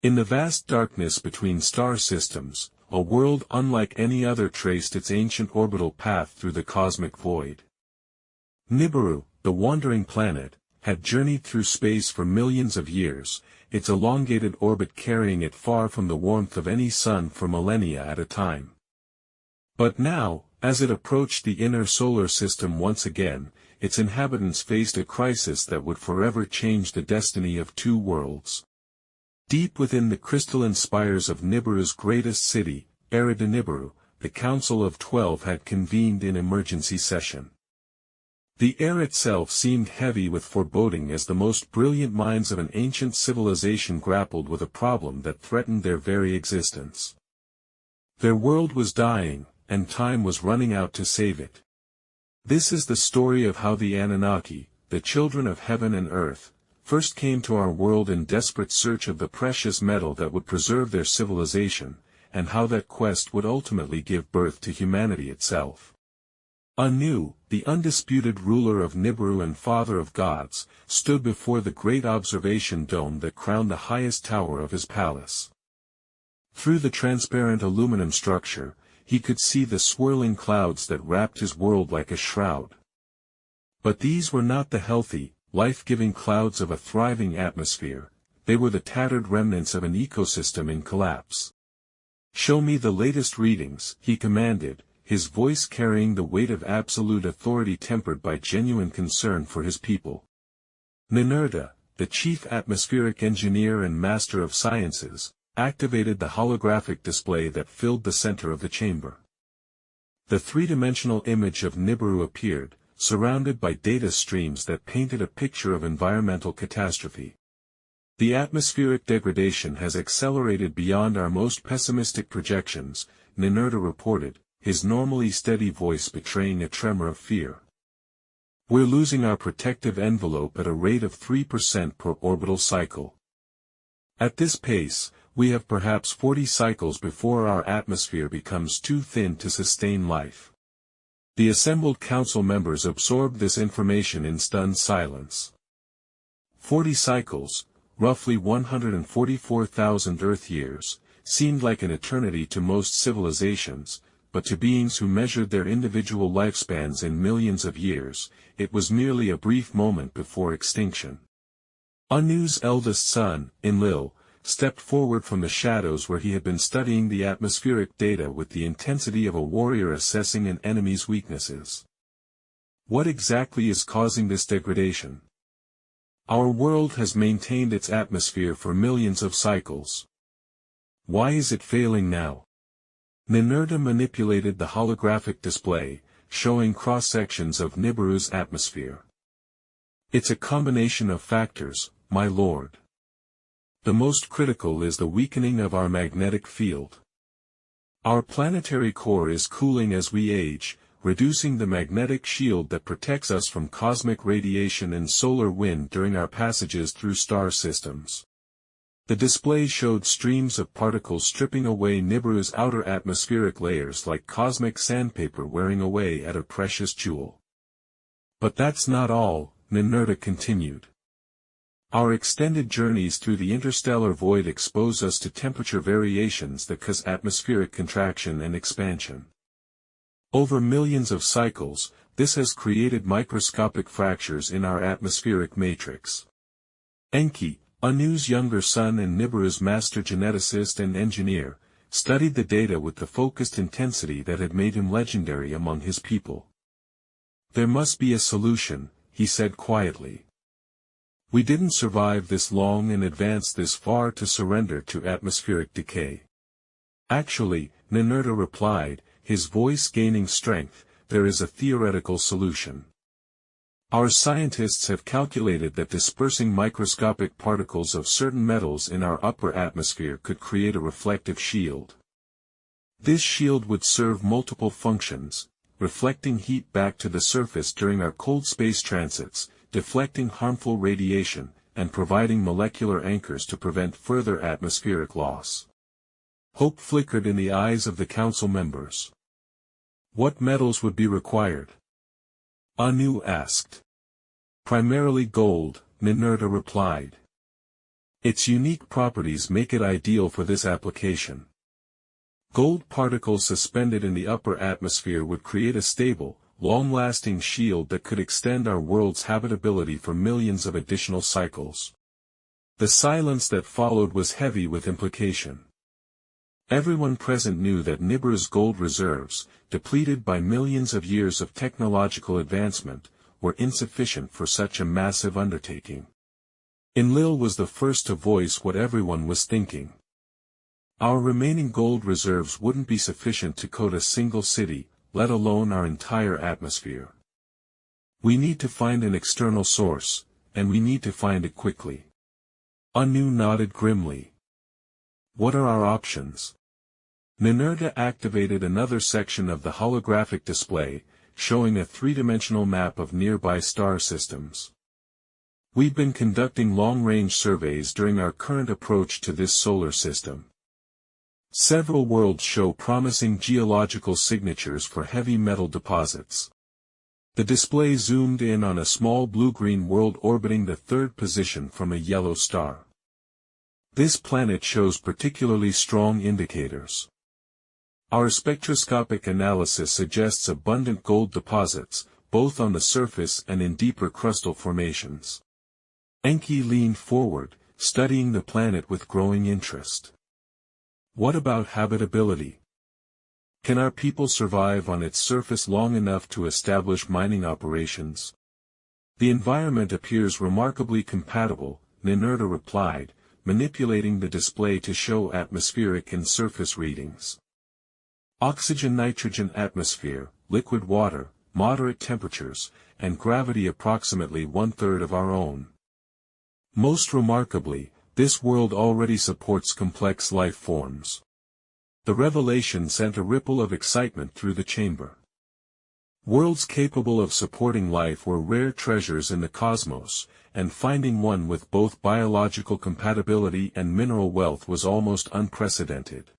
In the vast darkness between star systems, a world unlike any other traced its ancient orbital path through the cosmic void. Nibiru, the wandering planet, had journeyed through space for millions of years, its elongated orbit carrying it far from the warmth of any sun for millennia at a time. But now, as it approached the inner solar system once again, its inhabitants faced a crisis that would forever change the destiny of two worlds. Deep within the crystalline spires of Nibiru's greatest city, Nibiru, the Council of 12 had convened in emergency session. The air itself seemed heavy with foreboding as the most brilliant minds of an ancient civilization grappled with a problem that threatened their very existence. Their world was dying, and time was running out to save it. This is the story of how the Anunnaki, the children of heaven and earth, first came to our world in desperate search of the precious metal that would preserve their civilization, and how that quest would ultimately give birth to humanity itself. Anu, the undisputed ruler of Nibiru and father of gods, stood before the great observation dome that crowned the highest tower of his palace. Through the transparent aluminum structure, he could see the swirling clouds that wrapped his world like a shroud. But these were not the healthy, life-giving clouds of a thriving atmosphere, they were the tattered remnants of an ecosystem in collapse. "Show me the latest readings," he commanded, his voice carrying the weight of absolute authority tempered by genuine concern for his people. Ninurta, the chief atmospheric engineer and master of sciences, activated the holographic display that filled the center of the chamber. The three-dimensional image of Nibiru appeared, surrounded by data streams that painted a picture of environmental catastrophe. "The atmospheric degradation has accelerated beyond our most pessimistic projections," Ninurta reported, his normally steady voice betraying a tremor of fear. "We're losing our protective envelope at a rate of 3% per orbital cycle. At this pace, we have perhaps 40 cycles before our atmosphere becomes too thin to sustain life." The assembled council members absorbed this information in stunned silence. 40 cycles, roughly 144,000 Earth years, seemed like an eternity to most civilizations, but to beings who measured their individual lifespans in millions of years, it was merely a brief moment before extinction. Anu's eldest son, Enlil, stepped forward from the shadows where he had been studying the atmospheric data with the intensity of a warrior assessing an enemy's weaknesses. "What exactly is causing this degradation? Our world has maintained its atmosphere for millions of cycles. Why is it failing now?" Ninurta manipulated the holographic display, showing cross-sections of Nibiru's atmosphere. "It's a combination of factors, my lord. The most critical is the weakening of our magnetic field. Our planetary core is cooling as we age, reducing the magnetic shield that protects us from cosmic radiation and solar wind during our passages through star systems." The display showed streams of particles stripping away Nibiru's outer atmospheric layers like cosmic sandpaper wearing away at a precious jewel. "But that's not all," Ninurta continued. "Our extended journeys through the interstellar void expose us to temperature variations that cause atmospheric contraction and expansion. Over millions of cycles, this has created microscopic fractures in our atmospheric matrix." Enki, Anu's younger son and Nibiru's master geneticist and engineer, studied the data with the focused intensity that had made him legendary among his people. "There must be a solution," he said quietly. "We didn't survive this long and advance this far to surrender to atmospheric decay." "Actually," Ninurta replied, his voice gaining strength, "there is a theoretical solution. Our scientists have calculated that dispersing microscopic particles of certain metals in our upper atmosphere could create a reflective shield. This shield would serve multiple functions, reflecting heat back to the surface during our cold space transits, deflecting harmful radiation, and providing molecular anchors to prevent further atmospheric loss." Hope flickered in the eyes of the council members. "What metals would be required?" Anu asked. "Primarily gold," Ninurta replied. Its unique properties make it ideal for this application. Gold particles suspended in the upper atmosphere would create a stable, long-lasting shield that could extend our world's habitability for millions of additional cycles. The silence that followed was heavy with implication. Everyone present knew that Nibiru's gold reserves, depleted by millions of years of technological advancement, were insufficient for such a massive undertaking. Enlil was the first to voice what everyone was thinking. Our remaining gold reserves wouldn't be sufficient to coat a single city, let alone our entire atmosphere. We need to find an external source, and we need to find it quickly. Anu nodded grimly. What are our options? Ninurta activated another section of the holographic display, showing a three-dimensional map of nearby star systems. We've been conducting long-range surveys during our current approach to this solar system. Several worlds show promising geological signatures for heavy metal deposits. The display zoomed in on a small blue-green world orbiting the third position from a yellow star. This planet shows particularly strong indicators. Our spectroscopic analysis suggests abundant gold deposits, both on the surface and in deeper crustal formations. Enki leaned forward, studying the planet with growing interest. What about habitability? Can our people survive on its surface long enough to establish mining operations? The environment appears remarkably compatible, Ninurta replied, manipulating the display to show atmospheric and surface readings. Oxygen-nitrogen atmosphere, liquid water, moderate temperatures, and gravity approximately one-third of our own. Most remarkably, this world already supports complex life forms. The revelation sent a ripple of excitement through the chamber. Worlds capable of supporting life were rare treasures in the cosmos, and finding one with both biological compatibility and mineral wealth was almost unprecedented.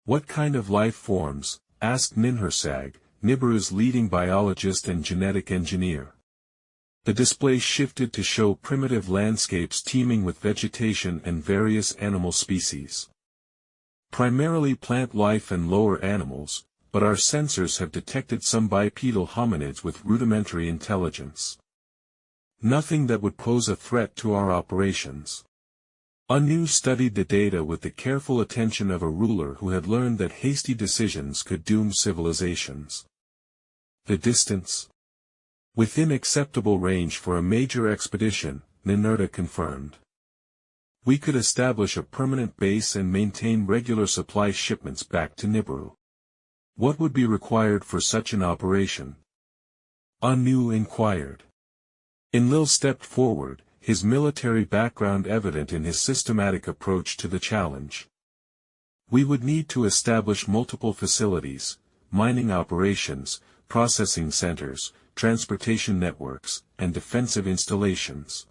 What kind of life forms? Asked Ninhursag, Nibiru's leading biologist and genetic engineer. The display shifted to show primitive landscapes teeming with vegetation and various animal species. Primarily plant life and lower animals, but our sensors have detected some bipedal hominids with rudimentary intelligence. Nothing that would pose a threat to our operations. Anu studied the data with the careful attention of a ruler who had learned that hasty decisions could doom civilizations. The distance? Within acceptable range for a major expedition, Ninurta confirmed. We could establish a permanent base and maintain regular supply shipments back to Nibiru. What would be required for such an operation? Anu inquired. Enlil stepped forward, his military background evident in his systematic approach to the challenge. We would need to establish multiple facilities, mining operations, processing centers, transportation networks, and defensive installations.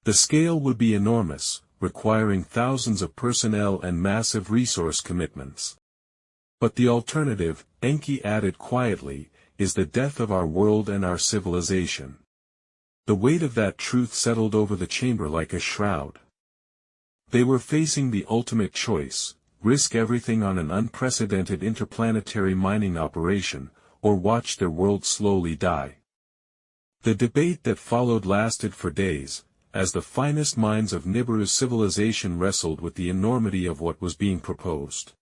The scale would be enormous, requiring thousands of personnel and massive resource commitments. But the alternative, Enki added quietly, is the death of our world and our civilization. The weight of that truth settled over the chamber like a shroud. They were facing the ultimate choice: risk everything on an unprecedented interplanetary mining operation, or watch their world slowly die. The debate that followed lasted for days, as the finest minds of Nibiru's civilization wrestled with the enormity of what was being proposed.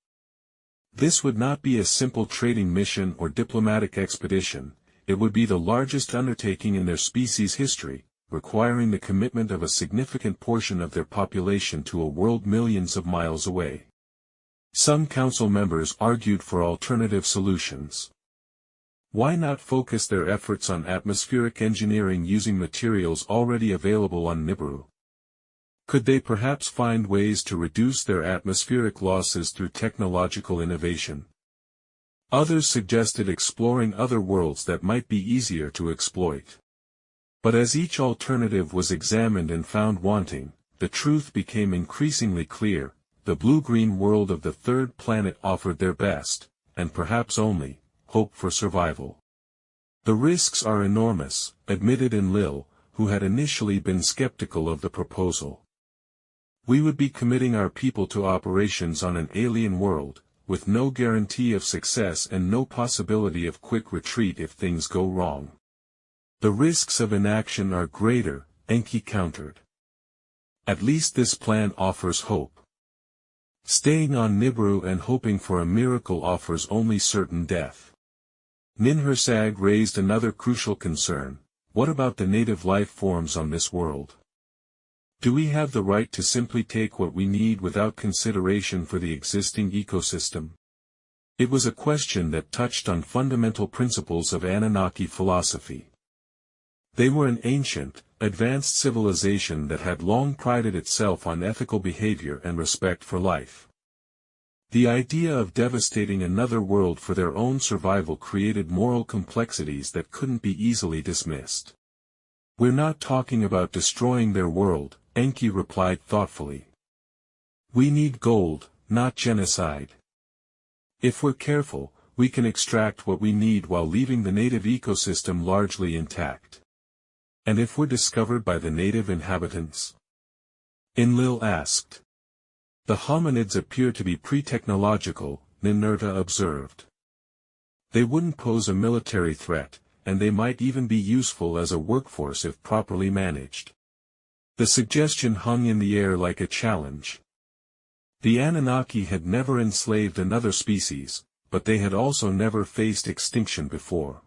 This would not be a simple trading mission or diplomatic expedition. It would be the largest undertaking in their species' history, requiring the commitment of a significant portion of their population to a world millions of miles away. Some council members argued for alternative solutions. Why not focus their efforts on atmospheric engineering using materials already available on Nibiru? Could they perhaps find ways to reduce their atmospheric losses through technological innovation? Others suggested exploring other worlds that might be easier to exploit. But as each alternative was examined and found wanting, the truth became increasingly clear: the blue-green world of the third planet offered their best, and perhaps only, hope for survival. The risks are enormous, admitted Enlil, who had initially been skeptical of the proposal. We would be committing our people to operations on an alien world, with no guarantee of success and no possibility of quick retreat if things go wrong. The risks of inaction are greater, Enki countered. At least this plan offers hope. Staying on Nibiru and hoping for a miracle offers only certain death. Ninhursag raised another crucial concern: what about the native life forms on this world? Do we have the right to simply take what we need without consideration for the existing ecosystem? It was a question that touched on fundamental principles of Anunnaki philosophy. They were an ancient, advanced civilization that had long prided itself on ethical behavior and respect for life. The idea of devastating another world for their own survival created moral complexities that couldn't be easily dismissed. "We're not talking about destroying their world," Enki replied thoughtfully. "We need gold, not genocide. If we're careful, we can extract what we need while leaving the native ecosystem largely intact." "And if we're discovered by the native inhabitants?" Enlil asked. "The hominids appear to be pre-technological," Ninurta observed. "They wouldn't pose a military threat, and they might even be useful as a workforce if properly managed." The suggestion hung in the air like a challenge. The Anunnaki had never enslaved another species, but they had also never faced extinction before.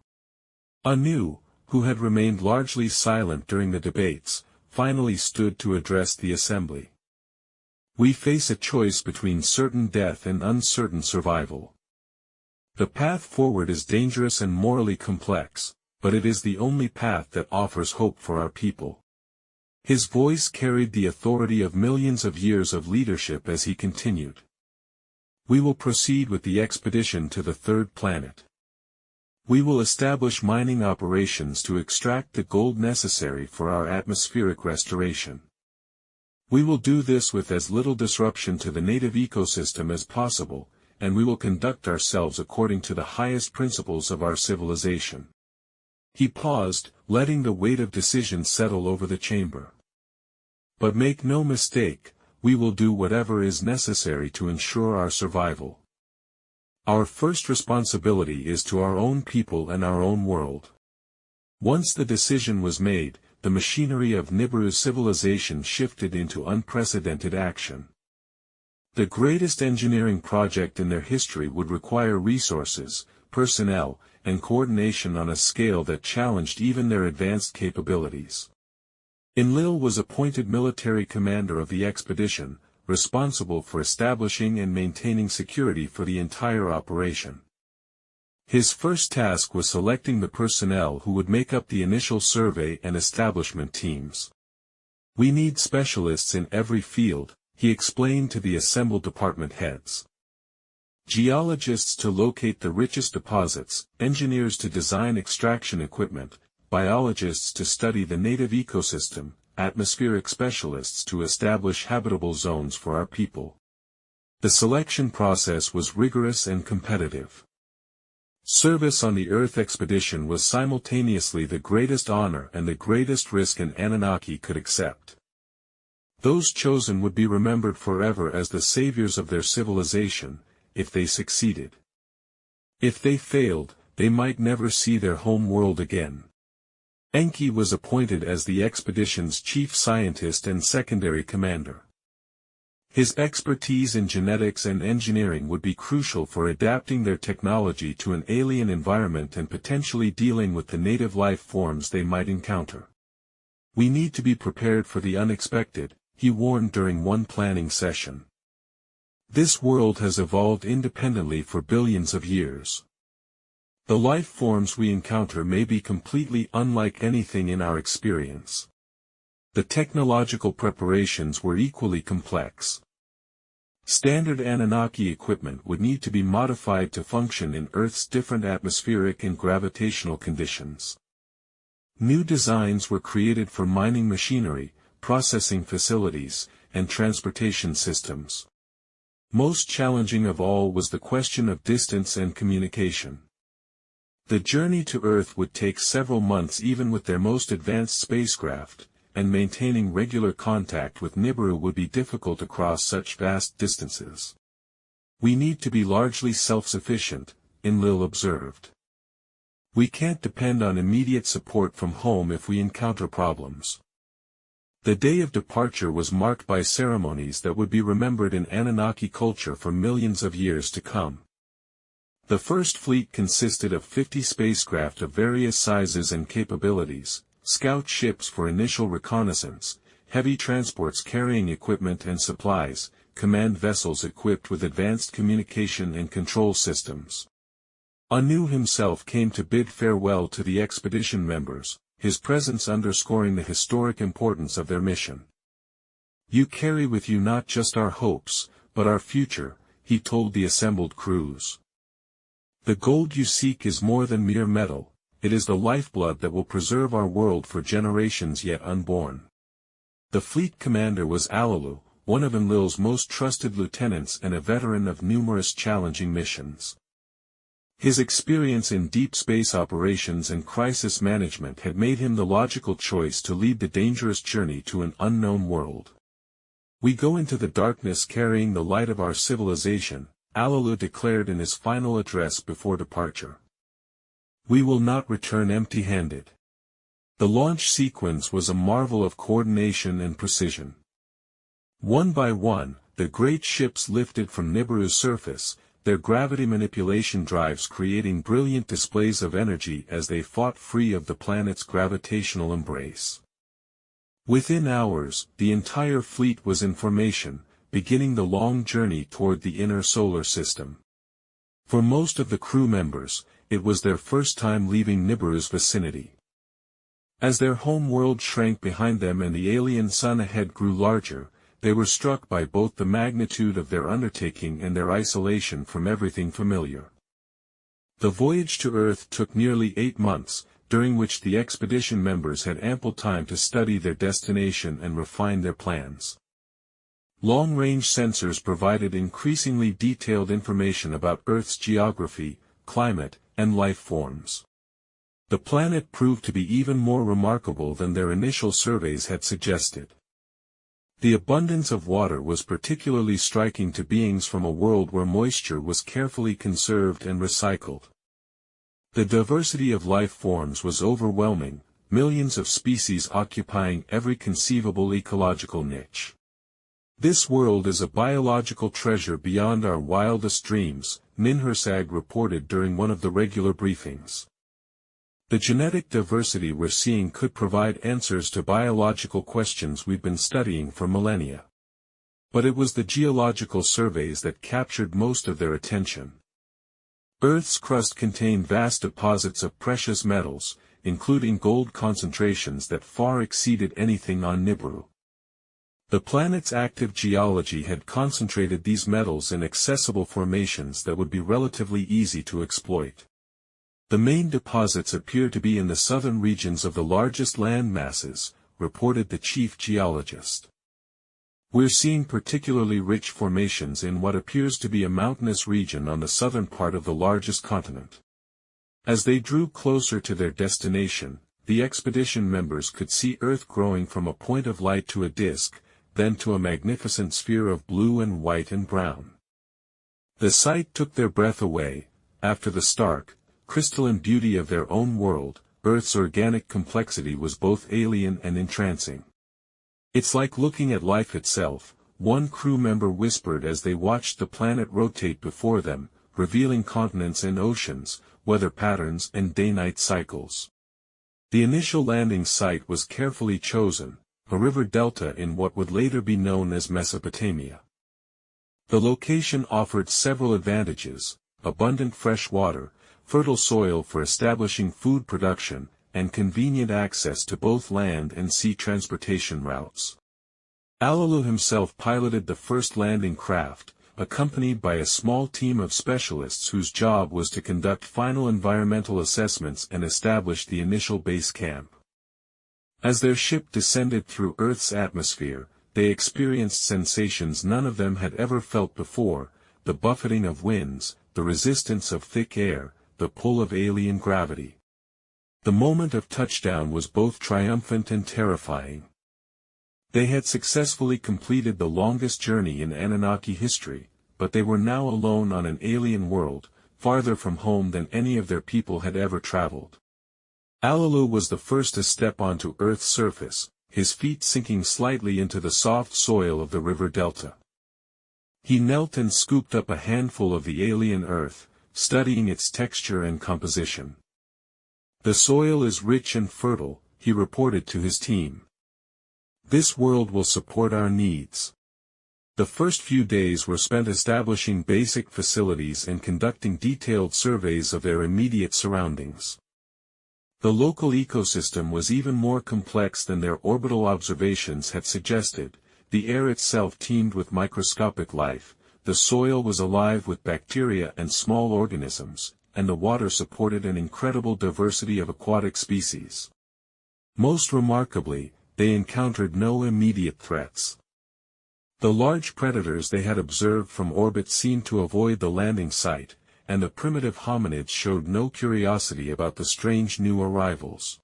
Anu, who had remained largely silent during the debates, finally stood to address the assembly. "We face a choice between certain death and uncertain survival. The path forward is dangerous and morally complex, but it is the only path that offers hope for our people." His voice carried the authority of millions of years of leadership as he continued. "We will proceed with the expedition to the third planet. We will establish mining operations to extract the gold necessary for our atmospheric restoration. We will do this with as little disruption to the native ecosystem as possible, and we will conduct ourselves according to the highest principles of our civilization." He paused, letting the weight of decision settle over the chamber. "But make no mistake, we will do whatever is necessary to ensure our survival. Our first responsibility is to our own people and our own world." Once the decision was made, the machinery of Nibiru's civilization shifted into unprecedented action. The greatest engineering project in their history would require resources, personnel, and coordination on a scale that challenged even their advanced capabilities. Enlil was appointed military commander of the expedition, responsible for establishing and maintaining security for the entire operation. His first task was selecting the personnel who would make up the initial survey and establishment teams. "We need specialists in every field," he explained to the assembled department heads. "Geologists to locate the richest deposits, engineers to design extraction equipment, biologists to study the native ecosystem, atmospheric specialists to establish habitable zones for our people." The selection process was rigorous and competitive. Service on the Earth expedition was simultaneously the greatest honor and the greatest risk an Anunnaki could accept. Those chosen would be remembered forever as the saviors of their civilization, if they succeeded. If they failed, they might never see their home world again. Enki was appointed as the expedition's chief scientist and secondary commander. His expertise in genetics and engineering would be crucial for adapting their technology to an alien environment and potentially dealing with the native life forms they might encounter. "We need to be prepared for the unexpected," he warned during one planning session. "This world has evolved independently for billions of years. The life forms we encounter may be completely unlike anything in our experience." The technological preparations were equally complex. Standard Anunnaki equipment would need to be modified to function in Earth's different atmospheric and gravitational conditions. New designs were created for mining machinery, processing facilities, and transportation systems. Most challenging of all was the question of distance and communication. The journey to Earth would take several months even with their most advanced spacecraft, and maintaining regular contact with Nibiru would be difficult across such vast distances. "We need to be largely self-sufficient," Enlil observed. "We can't depend on immediate support from home if we encounter problems." The day of departure was marked by ceremonies that would be remembered in Anunnaki culture for millions of years to come. The first fleet consisted of 50 spacecraft of various sizes and capabilities, scout ships for initial reconnaissance, heavy transports carrying equipment and supplies, command vessels equipped with advanced communication and control systems. Anu himself came to bid farewell to the expedition members, his presence underscoring the historic importance of their mission. "You carry with you not just our hopes, but our future," he told the assembled crews. "The gold you seek is more than mere metal, it is the lifeblood that will preserve our world for generations yet unborn." The fleet commander was Alulu, one of Enlil's most trusted lieutenants and a veteran of numerous challenging missions. His experience in deep space operations and crisis management had made him the logical choice to lead the dangerous journey to an unknown world. "We go into the darkness carrying the light of our civilization," Alulu declared in his final address before departure. "We will not return empty-handed." The launch sequence was a marvel of coordination and precision. One by one, the great ships lifted from Nibiru's surface, their gravity manipulation drives creating brilliant displays of energy as they fought free of the planet's gravitational embrace. Within hours, the entire fleet was in formation, beginning the long journey toward the inner solar system. For most of the crew members, it was their first time leaving Nibiru's vicinity. As their home world shrank behind them and the alien sun ahead grew larger, they were struck by both the magnitude of their undertaking and their isolation from everything familiar. The voyage to Earth took nearly 8 months, during which the expedition members had ample time to study their destination and refine their plans. Long-range sensors provided increasingly detailed information about Earth's geography, climate, and life forms. The planet proved to be even more remarkable than their initial surveys had suggested. The abundance of water was particularly striking to beings from a world where moisture was carefully conserved and recycled. The diversity of life forms was overwhelming, millions of species occupying every conceivable ecological niche. "This world is a biological treasure beyond our wildest dreams," Ninhursag reported during one of the regular briefings. "The genetic diversity we're seeing could provide answers to biological questions we've been studying for millennia." But it was the geological surveys that captured most of their attention. Earth's crust contained vast deposits of precious metals, including gold concentrations that far exceeded anything on Nibiru. The planet's active geology had concentrated these metals in accessible formations that would be relatively easy to exploit. "The main deposits appear to be in the southern regions of the largest land masses," reported the chief geologist. "We're seeing particularly rich formations in what appears to be a mountainous region on the southern part of the largest continent." As they drew closer to their destination, the expedition members could see Earth growing from a point of light to a disk, then to a magnificent sphere of blue and white and brown. The sight took their breath away. After the stark, crystalline beauty of their own world, Earth's organic complexity was both alien and entrancing. "It's like looking at life itself," one crew member whispered as they watched the planet rotate before them, revealing continents and oceans, weather patterns and day-night cycles. The initial landing site was carefully chosen, a river delta in what would later be known as Mesopotamia. The location offered several advantages: abundant fresh water, fertile soil for establishing food production, and convenient access to both land and sea transportation routes. Alulu himself piloted the first landing craft, accompanied by a small team of specialists whose job was to conduct final environmental assessments and establish the initial base camp. As their ship descended through Earth's atmosphere, they experienced sensations none of them had ever felt before: the buffeting of winds, the resistance of thick air, the pull of alien gravity. The moment of touchdown was both triumphant and terrifying. They had successfully completed the longest journey in Anunnaki history, but they were now alone on an alien world, farther from home than any of their people had ever traveled. Alalu was the first to step onto Earth's surface, his feet sinking slightly into the soft soil of the river delta. He knelt and scooped up a handful of the alien earth, studying its texture and composition. "The soil is rich and fertile," he reported to his team. "This world will support our needs." The first few days were spent establishing basic facilities and conducting detailed surveys of their immediate surroundings. The local ecosystem was even more complex than their orbital observations had suggested. The air itself teemed with microscopic life, the soil was alive with bacteria and small organisms, and the water supported an incredible diversity of aquatic species. Most remarkably, they encountered no immediate threats. The large predators they had observed from orbit seemed to avoid the landing site, and the primitive hominids showed no curiosity about the strange new arrivals.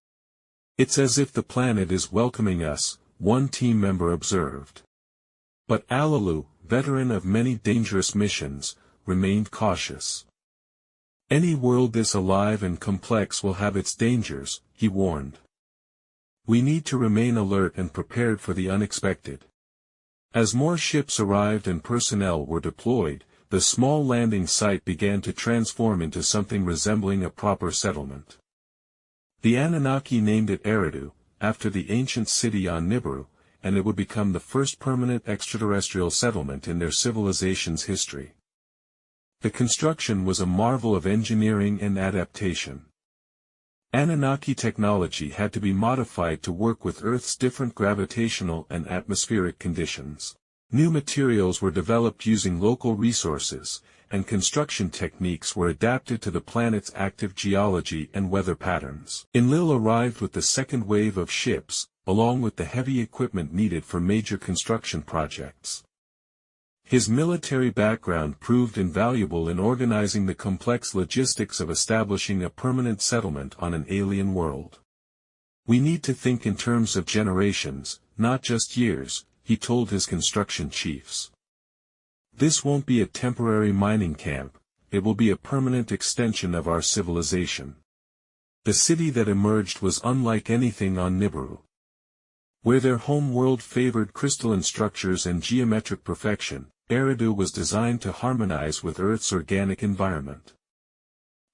"It's as if the planet is welcoming us," one team member observed. But Alalu, veteran of many dangerous missions, remained cautious. "Any world this alive and complex will have its dangers," he warned. "We need to remain alert and prepared for the unexpected." As more ships arrived and personnel were deployed, the small landing site began to transform into something resembling a proper settlement. The Anunnaki named it Eridu, after the ancient city on Nibiru, and it would become the first permanent extraterrestrial settlement in their civilization's history. The construction was a marvel of engineering and adaptation. Anunnaki technology had to be modified to work with Earth's different gravitational and atmospheric conditions. New materials were developed using local resources, and construction techniques were adapted to the planet's active geology and weather patterns. Enlil arrived with the second wave of ships, along with the heavy equipment needed for major construction projects. His military background proved invaluable in organizing the complex logistics of establishing a permanent settlement on an alien world. "We need to think in terms of generations, not just years," he told his construction chiefs. "This won't be a temporary mining camp, it will be a permanent extension of our civilization." The city that emerged was unlike anything on Nibiru. Where their home world favored crystalline structures and geometric perfection, Eridu was designed to harmonize with Earth's organic environment.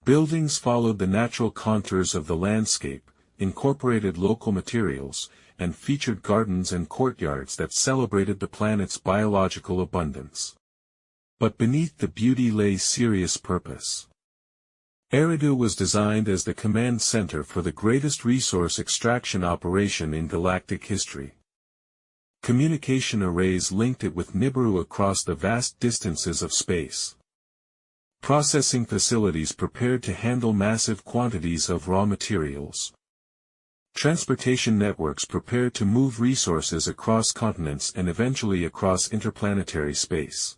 Buildings followed the natural contours of the landscape, incorporated local materials, and featured gardens and courtyards that celebrated the planet's biological abundance. But beneath the beauty lay serious purpose. Eridu was designed as the command center for the greatest resource extraction operation in galactic history. Communication arrays linked it with Nibiru across the vast distances of space. Processing facilities prepared to handle massive quantities of raw materials. Transportation networks prepared to move resources across continents and eventually across interplanetary space.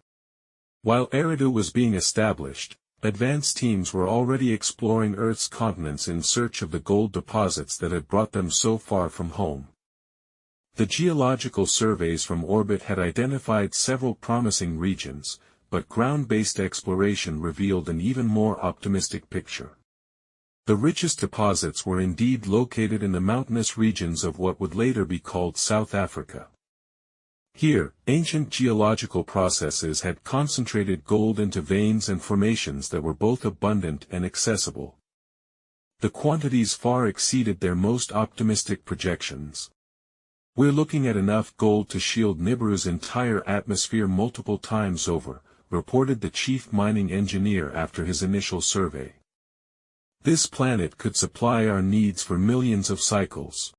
While Eridu was being established, advanced teams were already exploring Earth's continents in search of the gold deposits that had brought them so far from home. The geological surveys from orbit had identified several promising regions, but ground-based exploration revealed an even more optimistic picture. The richest deposits were indeed located in the mountainous regions of what would later be called South Africa. Here, ancient geological processes had concentrated gold into veins and formations that were both abundant and accessible. The quantities far exceeded their most optimistic projections. "We're looking at enough gold to shield Nibiru's entire atmosphere multiple times over," reported the chief mining engineer after his initial survey. "This planet could supply our needs for millions of cycles.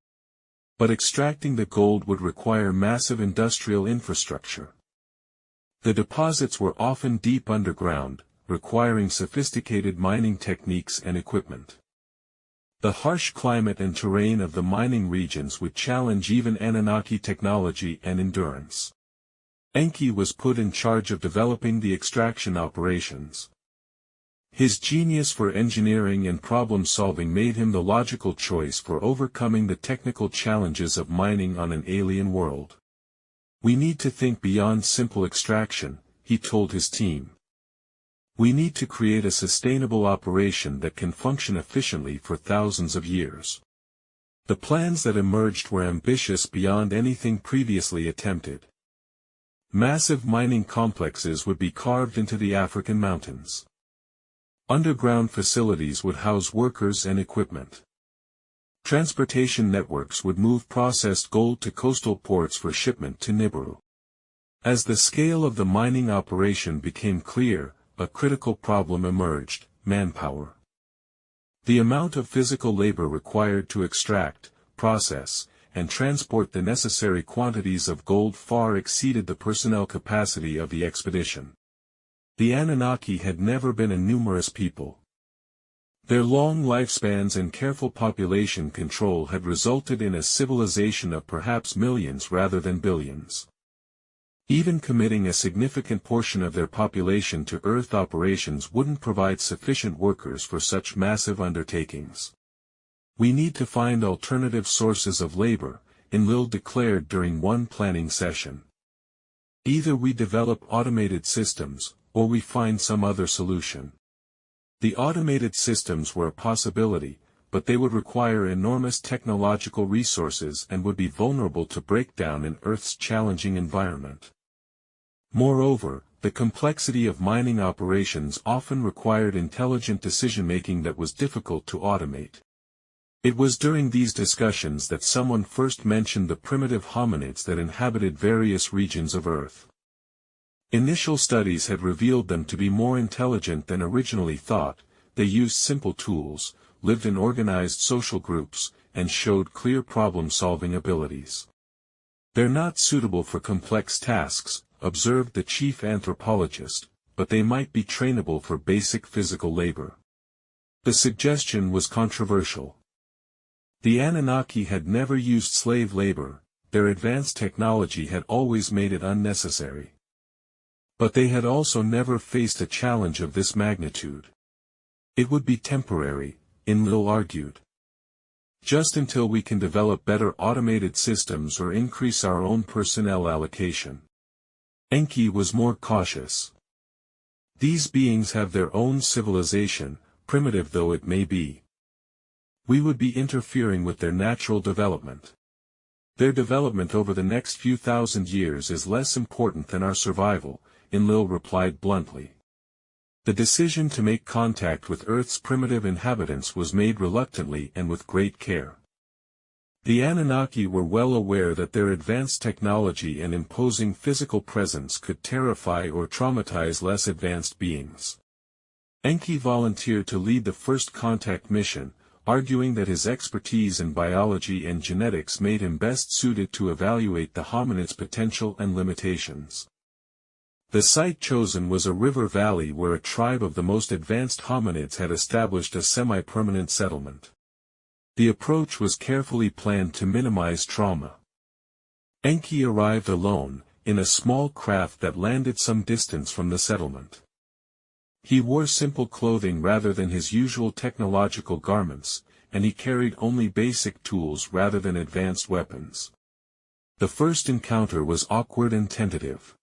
But extracting the gold would require massive industrial infrastructure. The deposits were often deep underground, requiring sophisticated mining techniques and equipment. The harsh climate and terrain of the mining regions would challenge even Anunnaki technology and endurance." Enki was put in charge of developing the extraction operations. His genius for engineering and problem-solving made him the logical choice for overcoming the technical challenges of mining on an alien world. We need to think beyond simple extraction, he told his team. We need to create a sustainable operation that can function efficiently for thousands of years. The plans that emerged were ambitious beyond anything previously attempted. Massive mining complexes would be carved into the African mountains. Underground facilities would house workers and equipment. Transportation networks would move processed gold to coastal ports for shipment to Nibiru. As the scale of the mining operation became clear, a critical problem emerged: manpower. The amount of physical labor required to extract, process, and transport the necessary quantities of gold far exceeded the personnel capacity of the expedition. The Anunnaki had never been a numerous people. Their long lifespans and careful population control had resulted in a civilization of perhaps millions rather than billions. Even committing a significant portion of their population to Earth operations wouldn't provide sufficient workers for such massive undertakings. We need to find alternative sources of labor, Enlil declared during one planning session. Either we develop automated systems, or we find some other solution. The automated systems were a possibility, but they would require enormous technological resources and would be vulnerable to breakdown in Earth's challenging environment. Moreover, the complexity of mining operations often required intelligent decision-making that was difficult to automate. It was during these discussions that someone first mentioned the primitive hominids that inhabited various regions of Earth. Initial studies had revealed them to be more intelligent than originally thought. They used simple tools, lived in organized social groups, and showed clear problem-solving abilities. They're not suitable for complex tasks, observed the chief anthropologist, but they might be trainable for basic physical labor. The suggestion was controversial. The Anunnaki had never used slave labor, their advanced technology had always made it unnecessary. But they had also never faced a challenge of this magnitude. It would be temporary, Enlil argued. Just until we can develop better automated systems or increase our own personnel allocation. Enki was more cautious. These beings have their own civilization, primitive though it may be. We would be interfering with their natural development. Their development over the next few thousand years is less important than our survival, Enlil replied bluntly. The decision to make contact with Earth's primitive inhabitants was made reluctantly and with great care. The Anunnaki were well aware that their advanced technology and imposing physical presence could terrify or traumatize less advanced beings. Enki volunteered to lead the first contact mission, arguing that his expertise in biology and genetics made him best suited to evaluate the hominid's potential and limitations. The site chosen was a river valley where a tribe of the most advanced hominids had established a semi-permanent settlement. The approach was carefully planned to minimize trauma. Enki arrived alone, in a small craft that landed some distance from the settlement. He wore simple clothing rather than his usual technological garments, and he carried only basic tools rather than advanced weapons. The first encounter was awkward and tentative.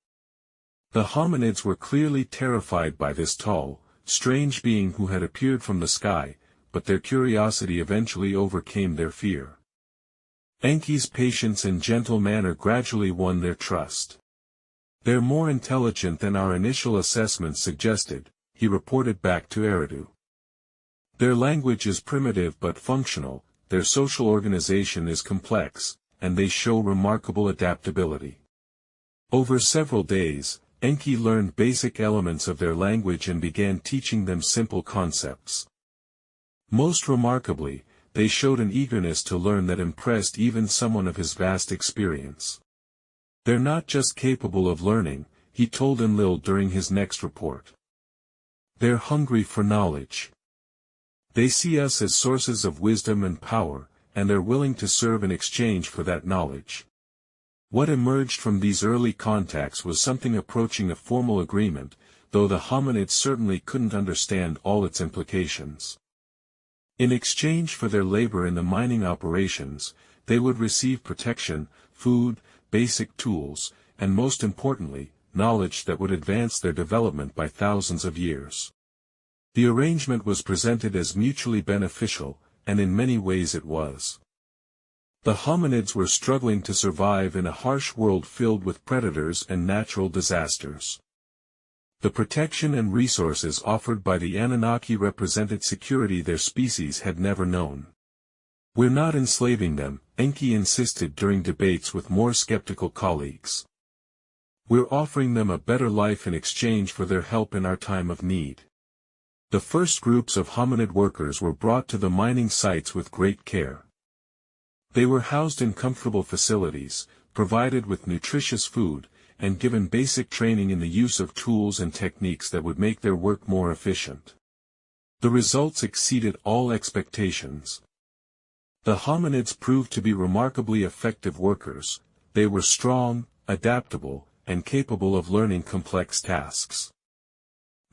The hominids were clearly terrified by this tall, strange being who had appeared from the sky, but their curiosity eventually overcame their fear. Enki's patience and gentle manner gradually won their trust. "They're more intelligent than our initial assessment suggested," he reported back to Eridu. "Their language is primitive but functional, their social organization is complex, and they show remarkable adaptability." Over several days, Enki learned basic elements of their language and began teaching them simple concepts. Most remarkably, they showed an eagerness to learn that impressed even someone of his vast experience. "They're not just capable of learning," he told Enlil during his next report. "They're hungry for knowledge. They see us as sources of wisdom and power, and they're willing to serve in exchange for that knowledge." What emerged from these early contacts was something approaching a formal agreement, though the hominids certainly couldn't understand all its implications. In exchange for their labor in the mining operations, they would receive protection, food, basic tools, and most importantly, knowledge that would advance their development by thousands of years. The arrangement was presented as mutually beneficial, and in many ways it was. The hominids were struggling to survive in a harsh world filled with predators and natural disasters. The protection and resources offered by the Anunnaki represented security their species had never known. "We're not enslaving them," Enki insisted during debates with more skeptical colleagues. "We're offering them a better life in exchange for their help in our time of need." The first groups of hominid workers were brought to the mining sites with great care. They were housed in comfortable facilities, provided with nutritious food, and given basic training in the use of tools and techniques that would make their work more efficient. The results exceeded all expectations. The hominids proved to be remarkably effective workers. They were strong, adaptable, and capable of learning complex tasks.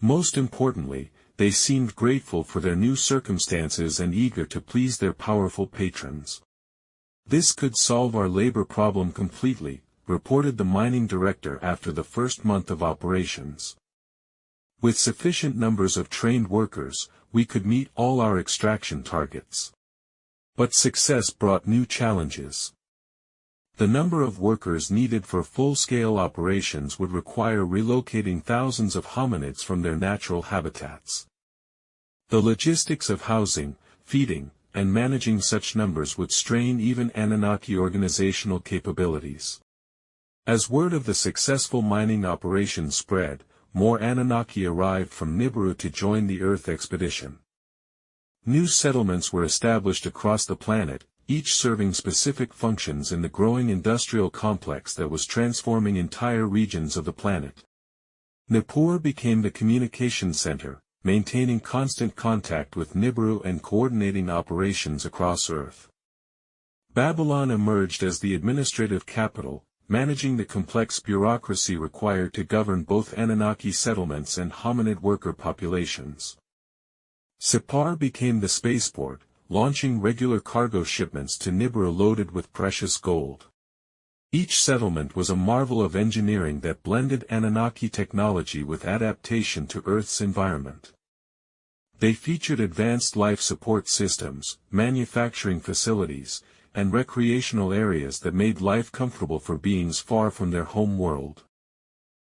Most importantly, they seemed grateful for their new circumstances and eager to please their powerful patrons. "This could solve our labor problem completely," reported the mining director after the first month of operations. "With sufficient numbers of trained workers, we could meet all our extraction targets." But success brought new challenges. The number of workers needed for full-scale operations would require relocating thousands of hominids from their natural habitats. The logistics of housing, feeding, and managing such numbers would strain even Anunnaki organizational capabilities. As word of the successful mining operation spread, more Anunnaki arrived from Nibiru to join the Earth expedition. New settlements were established across the planet, each serving specific functions in the growing industrial complex that was transforming entire regions of the planet. Nippur became the communication center, maintaining constant contact with Nibiru and coordinating operations across Earth. Babylon emerged as the administrative capital, managing the complex bureaucracy required to govern both Anunnaki settlements and hominid worker populations. Sippar became the spaceport, launching regular cargo shipments to Nibiru loaded with precious gold. Each settlement was a marvel of engineering that blended Anunnaki technology with adaptation to Earth's environment. They featured advanced life support systems, manufacturing facilities, and recreational areas that made life comfortable for beings far from their home world.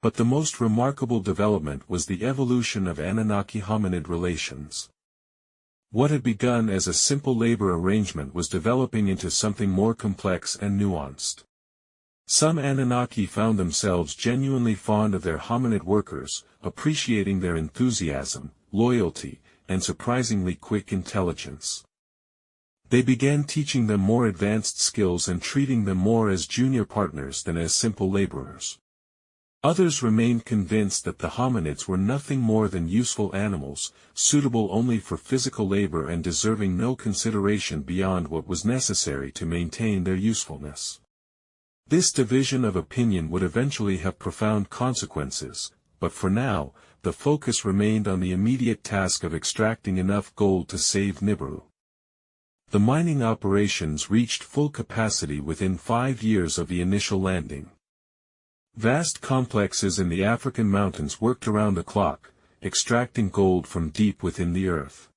But the most remarkable development was the evolution of Anunnaki-hominid relations. What had begun as a simple labor arrangement was developing into something more complex and nuanced. Some Anunnaki found themselves genuinely fond of their hominid workers, appreciating their enthusiasm, loyalty, and surprisingly quick intelligence. They began teaching them more advanced skills and treating them more as junior partners than as simple laborers. Others remained convinced that the hominids were nothing more than useful animals, suitable only for physical labor and deserving no consideration beyond what was necessary to maintain their usefulness. This division of opinion would eventually have profound consequences, but for now, the focus remained on the immediate task of extracting enough gold to save Nibiru. The mining operations reached full capacity within 5 years of the initial landing. Vast complexes in the African mountains worked around the clock, extracting gold from deep within the earth.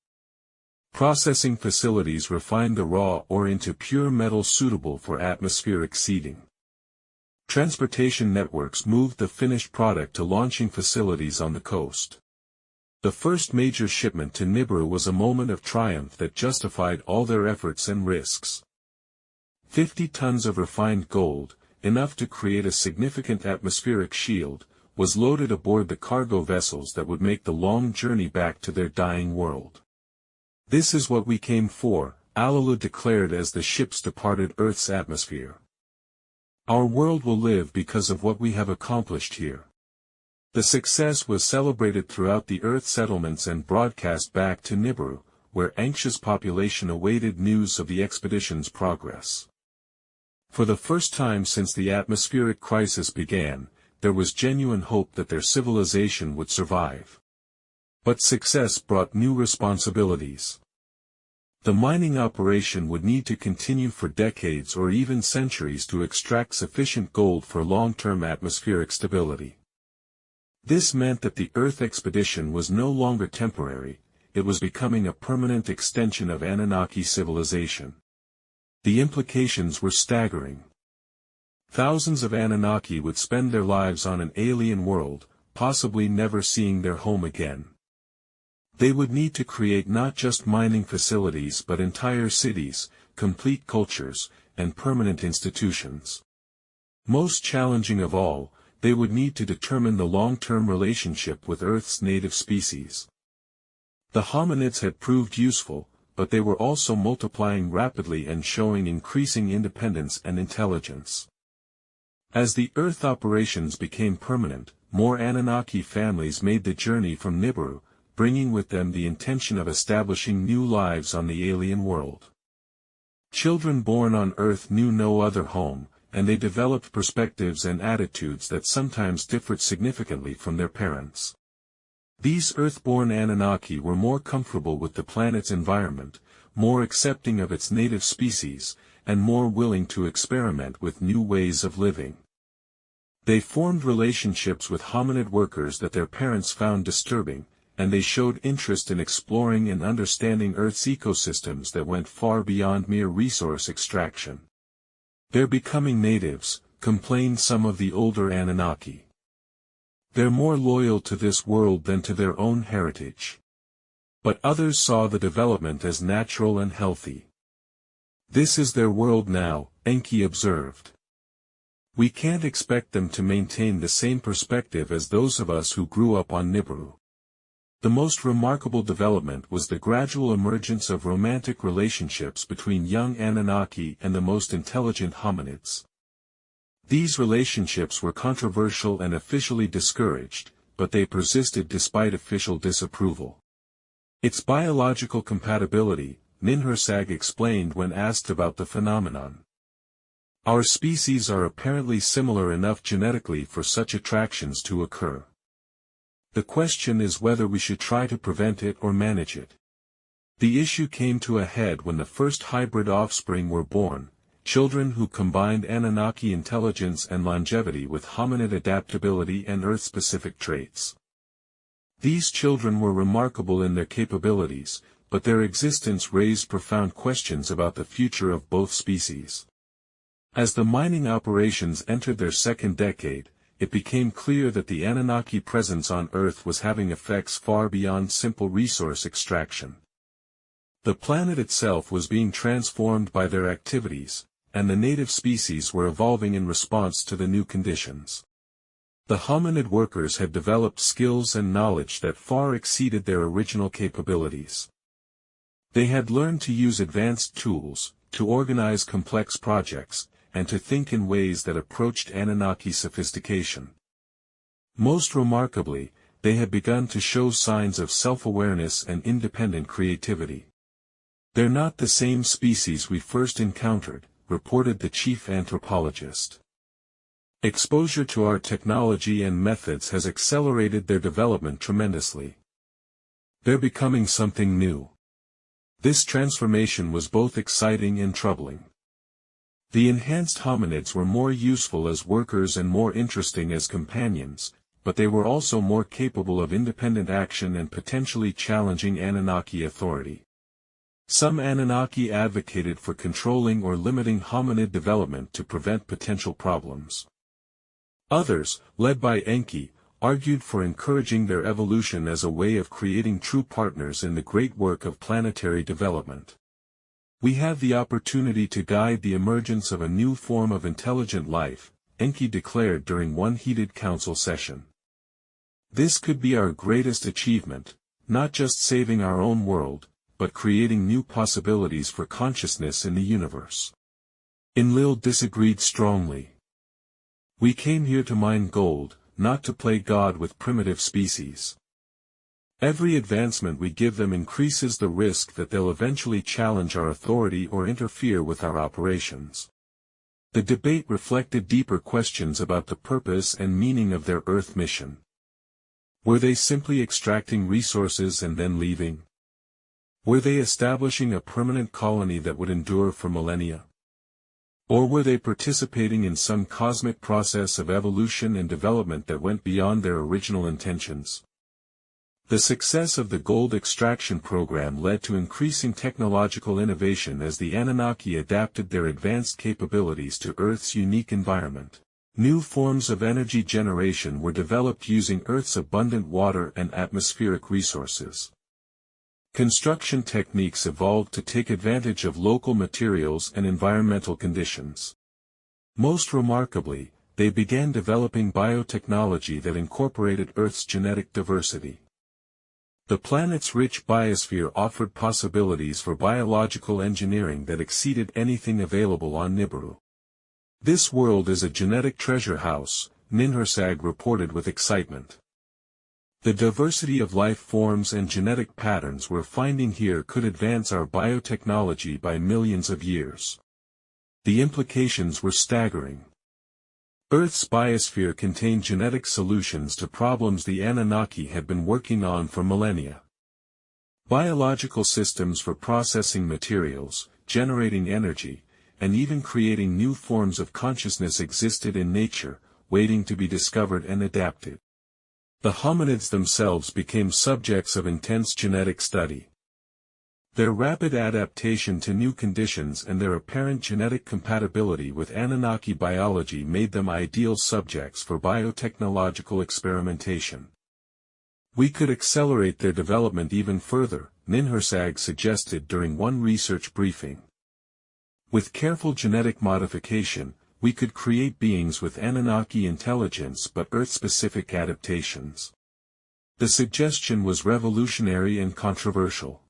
Processing facilities refined the raw ore into pure metal suitable for atmospheric seeding. Transportation networks moved the finished product to launching facilities on the coast. The first major shipment to Nibiru was a moment of triumph that justified all their efforts and risks. 50 tons of refined gold, enough to create a significant atmospheric shield, was loaded aboard the cargo vessels that would make the long journey back to their dying world. "This is what we came for," Alalu declared as the ships departed Earth's atmosphere. "Our world will live because of what we have accomplished here." The success was celebrated throughout the Earth settlements and broadcast back to Nibiru, where anxious population awaited news of the expedition's progress. For the first time since the atmospheric crisis began, there was genuine hope that their civilization would survive. But success brought new responsibilities. The mining operation would need to continue for decades or even centuries to extract sufficient gold for long-term atmospheric stability. This meant that the Earth expedition was no longer temporary, it was becoming a permanent extension of Anunnaki civilization. The implications were staggering. Thousands of Anunnaki would spend their lives on an alien world, possibly never seeing their home again. They would need to create not just mining facilities but entire cities, complete cultures, and permanent institutions. Most challenging of all, they would need to determine the long-term relationship with Earth's native species. The hominids had proved useful, but they were also multiplying rapidly and showing increasing independence and intelligence. As the Earth operations became permanent, more Anunnaki families made the journey from Nibiru, bringing with them the intention of establishing new lives on the alien world. Children born on Earth knew no other home, and they developed perspectives and attitudes that sometimes differed significantly from their parents. These Earth-born Anunnaki were more comfortable with the planet's environment, more accepting of its native species, and more willing to experiment with new ways of living. They formed relationships with hominid workers that their parents found disturbing, and they showed interest in exploring and understanding Earth's ecosystems that went far beyond mere resource extraction. "They're becoming natives," complained some of the older Anunnaki. "They're more loyal to this world than to their own heritage." But others saw the development as natural and healthy. "This is their world now," Enki observed. "We can't expect them to maintain the same perspective as those of us who grew up on Nibiru." The most remarkable development was the gradual emergence of romantic relationships between young Anunnaki and the most intelligent hominids. These relationships were controversial and officially discouraged, but they persisted despite official disapproval. "It's biological compatibility," Ninhursag explained when asked about the phenomenon. "Our species are apparently similar enough genetically for such attractions to occur. The question is whether we should try to prevent it or manage it." The issue came to a head when the first hybrid offspring were born, children who combined Anunnaki intelligence and longevity with hominid adaptability and Earth-specific traits. These children were remarkable in their capabilities, but their existence raised profound questions about the future of both species. As the mining operations entered their second decade, it became clear that the Anunnaki presence on Earth was having effects far beyond simple resource extraction. The planet itself was being transformed by their activities, and the native species were evolving in response to the new conditions. The hominid workers had developed skills and knowledge that far exceeded their original capabilities. They had learned to use advanced tools, to organize complex projects, and to think in ways that approached Anunnaki sophistication. Most remarkably, they had begun to show signs of self-awareness and independent creativity. "They're not the same species we first encountered," reported the chief anthropologist. "Exposure to our technology and methods has accelerated their development tremendously. They're becoming something new." This transformation was both exciting and troubling. The enhanced hominids were more useful as workers and more interesting as companions, but they were also more capable of independent action and potentially challenging Anunnaki authority. Some Anunnaki advocated for controlling or limiting hominid development to prevent potential problems. Others, led by Enki, argued for encouraging their evolution as a way of creating true partners in the great work of planetary development. "We have the opportunity to guide the emergence of a new form of intelligent life," Enki declared during one heated council session. "This could be our greatest achievement, not just saving our own world, but creating new possibilities for consciousness in the universe." Enlil disagreed strongly. "We came here to mine gold, not to play God with primitive species. Every advancement we give them increases the risk that they'll eventually challenge our authority or interfere with our operations." The debate reflected deeper questions about the purpose and meaning of their Earth mission. Were they simply extracting resources and then leaving? Were they establishing a permanent colony that would endure for millennia? Or were they participating in some cosmic process of evolution and development that went beyond their original intentions? The success of the gold extraction program led to increasing technological innovation as the Anunnaki adapted their advanced capabilities to Earth's unique environment. New forms of energy generation were developed using Earth's abundant water and atmospheric resources. Construction techniques evolved to take advantage of local materials and environmental conditions. Most remarkably, they began developing biotechnology that incorporated Earth's genetic diversity. The planet's rich biosphere offered possibilities for biological engineering that exceeded anything available on Nibiru. "This world is a genetic treasure house," Ninhursag reported with excitement. "The diversity of life forms and genetic patterns we're finding here could advance our biotechnology by millions of years." The implications were staggering. Earth's biosphere contained genetic solutions to problems the Anunnaki had been working on for millennia. Biological systems for processing materials, generating energy, and even creating new forms of consciousness existed in nature, waiting to be discovered and adapted. The hominids themselves became subjects of intense genetic study. Their rapid adaptation to new conditions and their apparent genetic compatibility with Anunnaki biology made them ideal subjects for biotechnological experimentation. "We could accelerate their development even further," Ninhursag suggested during one research briefing. "With careful genetic modification, we could create beings with Anunnaki intelligence but Earth-specific adaptations." The suggestion was revolutionary and controversial.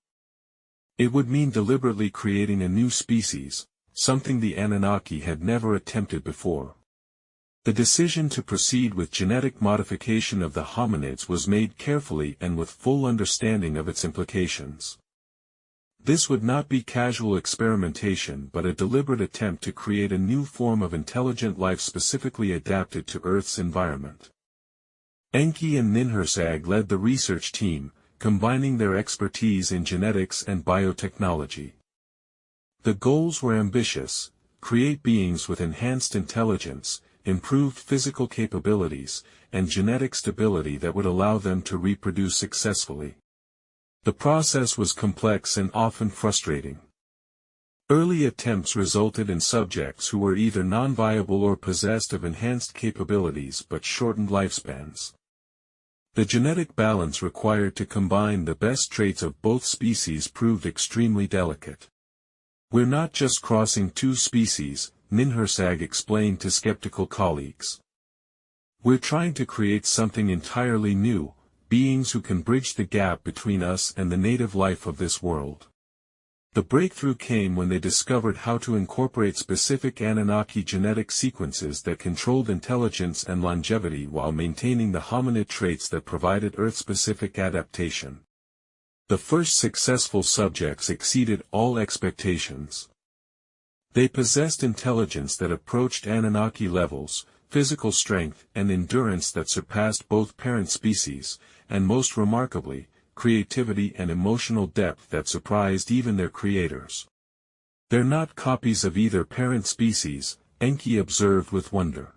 It would mean deliberately creating a new species, something the Anunnaki had never attempted before. The decision to proceed with genetic modification of the hominids was made carefully and with full understanding of its implications. This would not be casual experimentation but a deliberate attempt to create a new form of intelligent life specifically adapted to Earth's environment. Enki and Ninhursag led the research team, combining their expertise in genetics and biotechnology. The goals were ambitious: create beings with enhanced intelligence, improved physical capabilities, and genetic stability that would allow them to reproduce successfully. The process was complex and often frustrating. Early attempts resulted in subjects who were either non-viable or possessed of enhanced capabilities but shortened lifespans. The genetic balance required to combine the best traits of both species proved extremely delicate. "We're not just crossing two species," Ninhursag explained to skeptical colleagues. "We're trying to create something entirely new, beings who can bridge the gap between us and the native life of this world." The breakthrough came when they discovered how to incorporate specific Anunnaki genetic sequences that controlled intelligence and longevity while maintaining the hominid traits that provided Earth-specific adaptation. The first successful subjects exceeded all expectations. They possessed intelligence that approached Anunnaki levels, physical strength and endurance that surpassed both parent species, and most remarkably, creativity and emotional depth that surprised even their creators. "They're not copies of either parent species," Enki observed with wonder.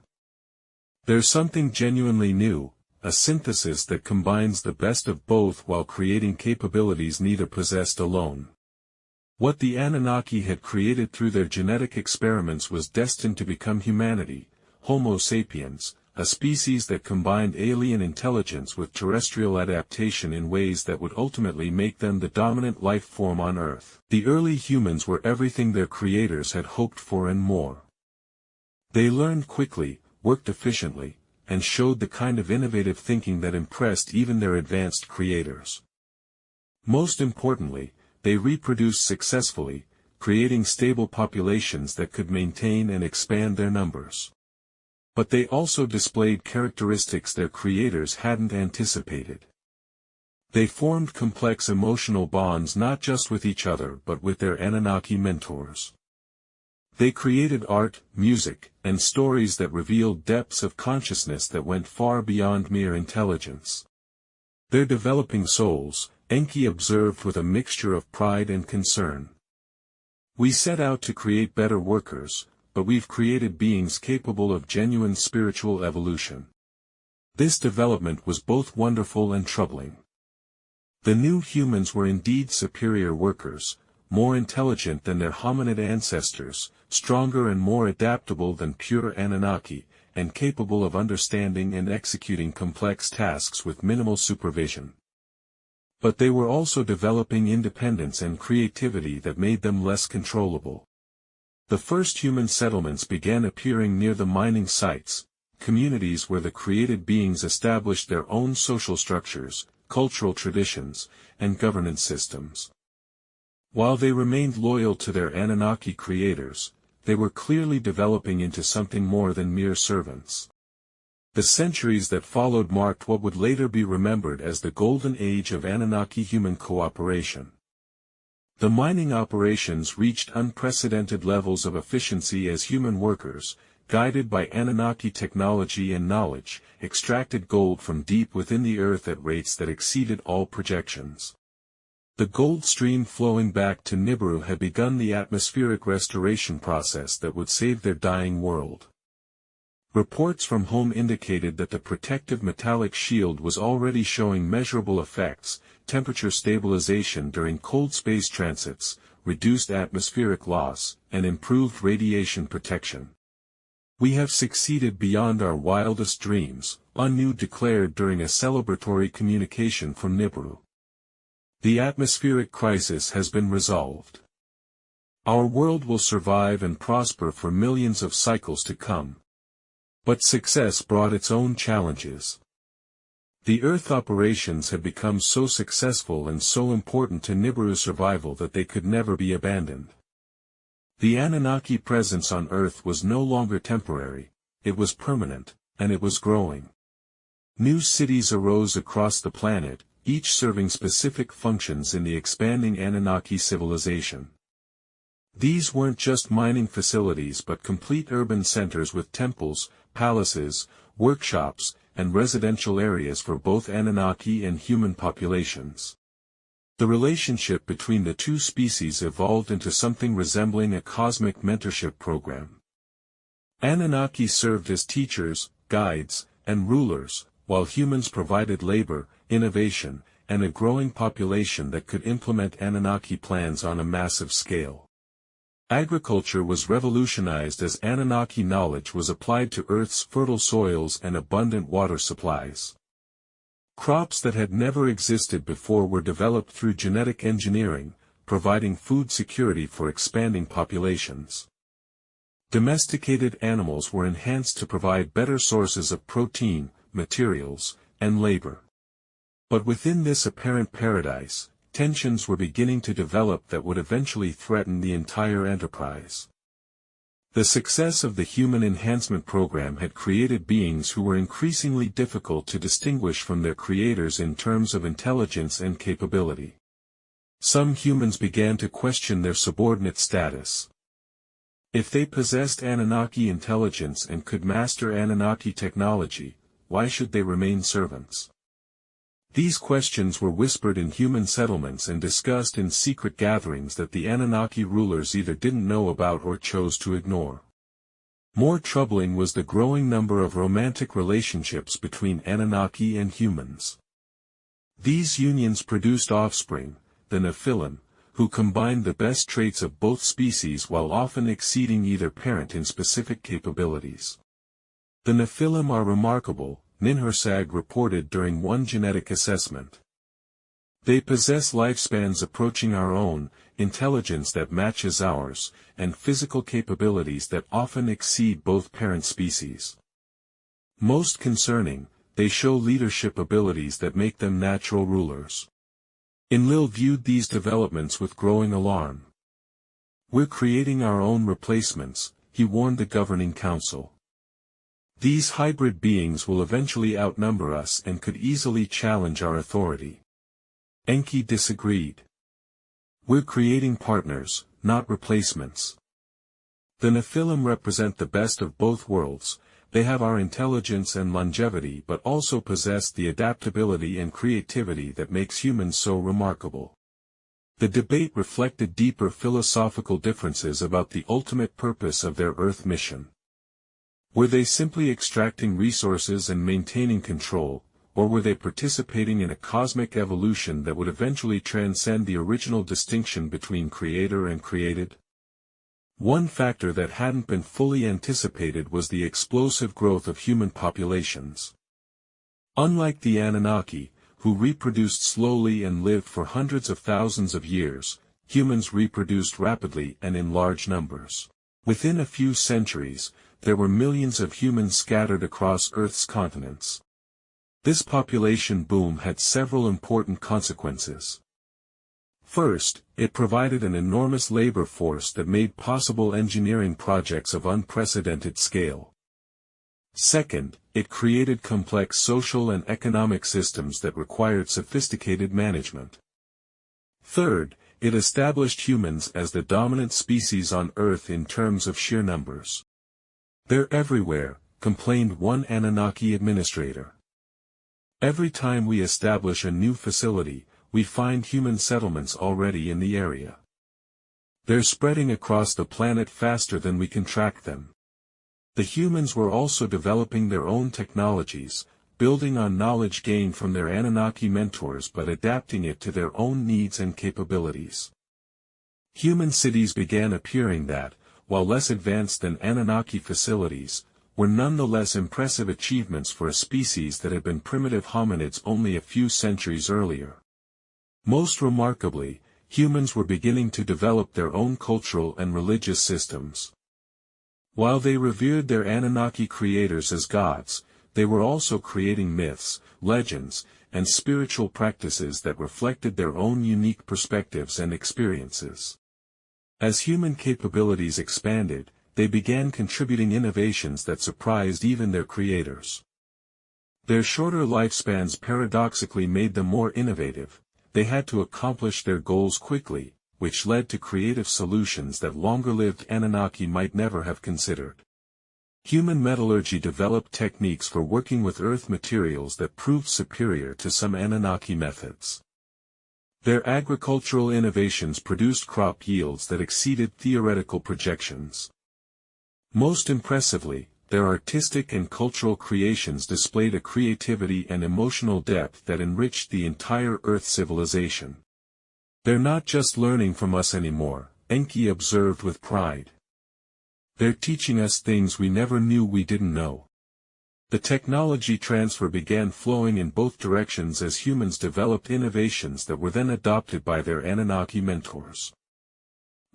"There's something genuinely new, a synthesis that combines the best of both while creating capabilities neither possessed alone." What the Anunnaki had created through their genetic experiments was destined to become humanity, Homo sapiens, a species that combined alien intelligence with terrestrial adaptation in ways that would ultimately make them the dominant life form on Earth. The early humans were everything their creators had hoped for and more. They learned quickly, worked efficiently, and showed the kind of innovative thinking that impressed even their advanced creators. Most importantly, they reproduced successfully, creating stable populations that could maintain and expand their numbers. But they also displayed characteristics their creators hadn't anticipated. They formed complex emotional bonds not just with each other but with their Anunnaki mentors. They created art, music, and stories that revealed depths of consciousness that went far beyond mere intelligence. Their developing souls, Enki observed with a mixture of pride and concern. We set out to create better workers, but we've created beings capable of genuine spiritual evolution. This development was both wonderful and troubling. The new humans were indeed superior workers, more intelligent than their hominid ancestors, stronger and more adaptable than pure Anunnaki, and capable of understanding and executing complex tasks with minimal supervision. But they were also developing independence and creativity that made them less controllable. The first human settlements began appearing near the mining sites, communities where the created beings established their own social structures, cultural traditions, and governance systems. While they remained loyal to their Anunnaki creators, they were clearly developing into something more than mere servants. The centuries that followed marked what would later be remembered as the golden age of Anunnaki-human cooperation. The mining operations reached unprecedented levels of efficiency as human workers, guided by Anunnaki technology and knowledge, extracted gold from deep within the earth at rates that exceeded all projections. The gold stream flowing back to Nibiru had begun the atmospheric restoration process that would save their dying world. Reports from home indicated that the protective metallic shield was already showing measurable effects: temperature stabilization during cold space transits, reduced atmospheric loss, and improved radiation protection. "We have succeeded beyond our wildest dreams," Anu declared during a celebratory communication from Nibiru. "The atmospheric crisis has been resolved. Our world will survive and prosper for millions of cycles to come." But success brought its own challenges. The Earth operations had become so successful and so important to Nibiru's survival that they could never be abandoned. The Anunnaki presence on Earth was no longer temporary, it was permanent, and it was growing. New cities arose across the planet, each serving specific functions in the expanding Anunnaki civilization. These weren't just mining facilities but complete urban centers with temples, palaces, workshops, and residential areas for both Anunnaki and human populations. The relationship between the two species evolved into something resembling a cosmic mentorship program. Anunnaki served as teachers, guides, and rulers, while humans provided labor, innovation, and a growing population that could implement Anunnaki plans on a massive scale. Agriculture was revolutionized as Anunnaki knowledge was applied to Earth's fertile soils and abundant water supplies. Crops that had never existed before were developed through genetic engineering, providing food security for expanding populations. Domesticated animals were enhanced to provide better sources of protein, materials, and labor. But within this apparent paradise, tensions were beginning to develop that would eventually threaten the entire enterprise. The success of the Human Enhancement Program had created beings who were increasingly difficult to distinguish from their creators in terms of intelligence and capability. Some humans began to question their subordinate status. If they possessed Anunnaki intelligence and could master Anunnaki technology, why should they remain servants? These questions were whispered in human settlements and discussed in secret gatherings that the Anunnaki rulers either didn't know about or chose to ignore. More troubling was the growing number of romantic relationships between Anunnaki and humans. These unions produced offspring, the Nephilim, who combined the best traits of both species while often exceeding either parent in specific capabilities. The Nephilim are remarkable, Ninhursag reported during one genetic assessment. They possess lifespans approaching our own, intelligence that matches ours, and physical capabilities that often exceed both parent species. Most concerning, they show leadership abilities that make them natural rulers. Enlil viewed these developments with growing alarm. "We're creating our own replacements," he warned the governing council. "These hybrid beings will eventually outnumber us and could easily challenge our authority." Enki disagreed. "We're creating partners, not replacements. The Nephilim represent the best of both worlds, they have our intelligence and longevity but also possess the adaptability and creativity that makes humans so remarkable. The debate reflected deeper philosophical differences about the ultimate purpose of their Earth mission. Were they simply extracting resources and maintaining control, or were they participating in a cosmic evolution that would eventually transcend the original distinction between creator and created? One factor that hadn't been fully anticipated was the explosive growth of human populations. Unlike the Anunnaki, who reproduced slowly and lived for hundreds of thousands of years, humans reproduced rapidly and in large numbers. Within a few centuries, there were millions of humans scattered across Earth's continents. This population boom had several important consequences. First, it provided an enormous labor force that made possible engineering projects of unprecedented scale. Second, it created complex social and economic systems that required sophisticated management. Third, it established humans as the dominant species on Earth in terms of sheer numbers. "They're everywhere," complained one Anunnaki administrator. "Every time we establish a new facility, we find human settlements already in the area. They're spreading across the planet faster than we can track them." The humans were also developing their own technologies, building on knowledge gained from their Anunnaki mentors but adapting it to their own needs and capabilities. Human cities began appearing that, while less advanced than Anunnaki facilities, were nonetheless impressive achievements for a species that had been primitive hominids only a few centuries earlier. Most remarkably, humans were beginning to develop their own cultural and religious systems. While they revered their Anunnaki creators as gods, they were also creating myths, legends, and spiritual practices that reflected their own unique perspectives and experiences. As human capabilities expanded, they began contributing innovations that surprised even their creators. Their shorter lifespans paradoxically made them more innovative. They had to accomplish their goals quickly, which led to creative solutions that longer-lived Anunnaki might never have considered. Human metallurgy developed techniques for working with Earth materials that proved superior to some Anunnaki methods. Their agricultural innovations produced crop yields that exceeded theoretical projections. Most impressively, their artistic and cultural creations displayed a creativity and emotional depth that enriched the entire Earth civilization. "They're not just learning from us anymore," Enki observed with pride. "They're teaching us things we never knew we didn't know." The technology transfer began flowing in both directions as humans developed innovations that were then adopted by their Anunnaki mentors.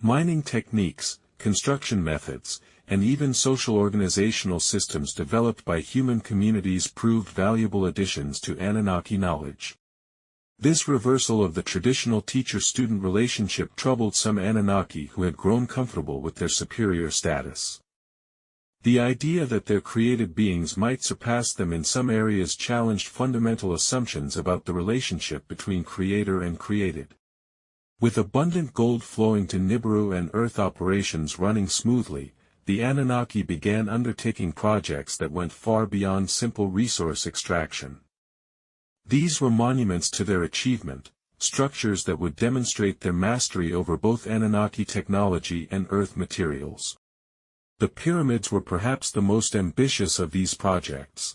Mining techniques, construction methods, and even social organizational systems developed by human communities proved valuable additions to Anunnaki knowledge. This reversal of the traditional teacher-student relationship troubled some Anunnaki who had grown comfortable with their superior status. The idea that their created beings might surpass them in some areas challenged fundamental assumptions about the relationship between creator and created. With abundant gold flowing to Nibiru and Earth operations running smoothly, the Anunnaki began undertaking projects that went far beyond simple resource extraction. These were monuments to their achievement, structures that would demonstrate their mastery over both Anunnaki technology and Earth materials. The pyramids were perhaps the most ambitious of these projects.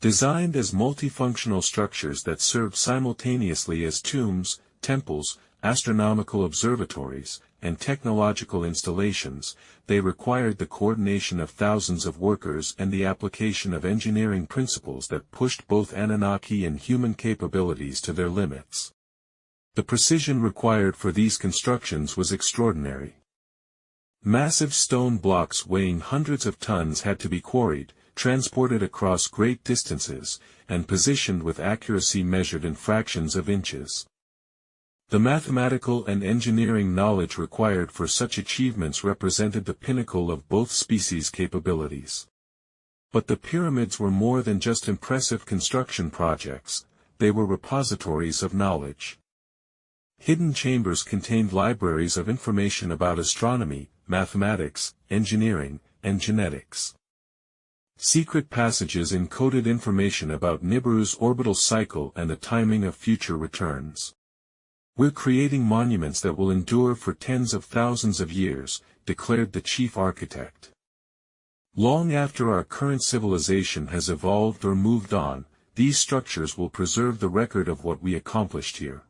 Designed as multifunctional structures that served simultaneously as tombs, temples, astronomical observatories, and technological installations, they required the coordination of thousands of workers and the application of engineering principles that pushed both Anunnaki and human capabilities to their limits. The precision required for these constructions was extraordinary. Massive stone blocks weighing hundreds of tons had to be quarried, transported across great distances, and positioned with accuracy measured in fractions of inches. The mathematical and engineering knowledge required for such achievements represented the pinnacle of both species' capabilities. But the pyramids were more than just impressive construction projects, they were repositories of knowledge. Hidden chambers contained libraries of information about astronomy, mathematics, engineering, and genetics. Secret passages encoded information about Nibiru's orbital cycle and the timing of future returns. "We're creating monuments that will endure for tens of thousands of years," declared the chief architect. "Long after our current civilization has evolved or moved on, these structures will preserve the record of what we accomplished here."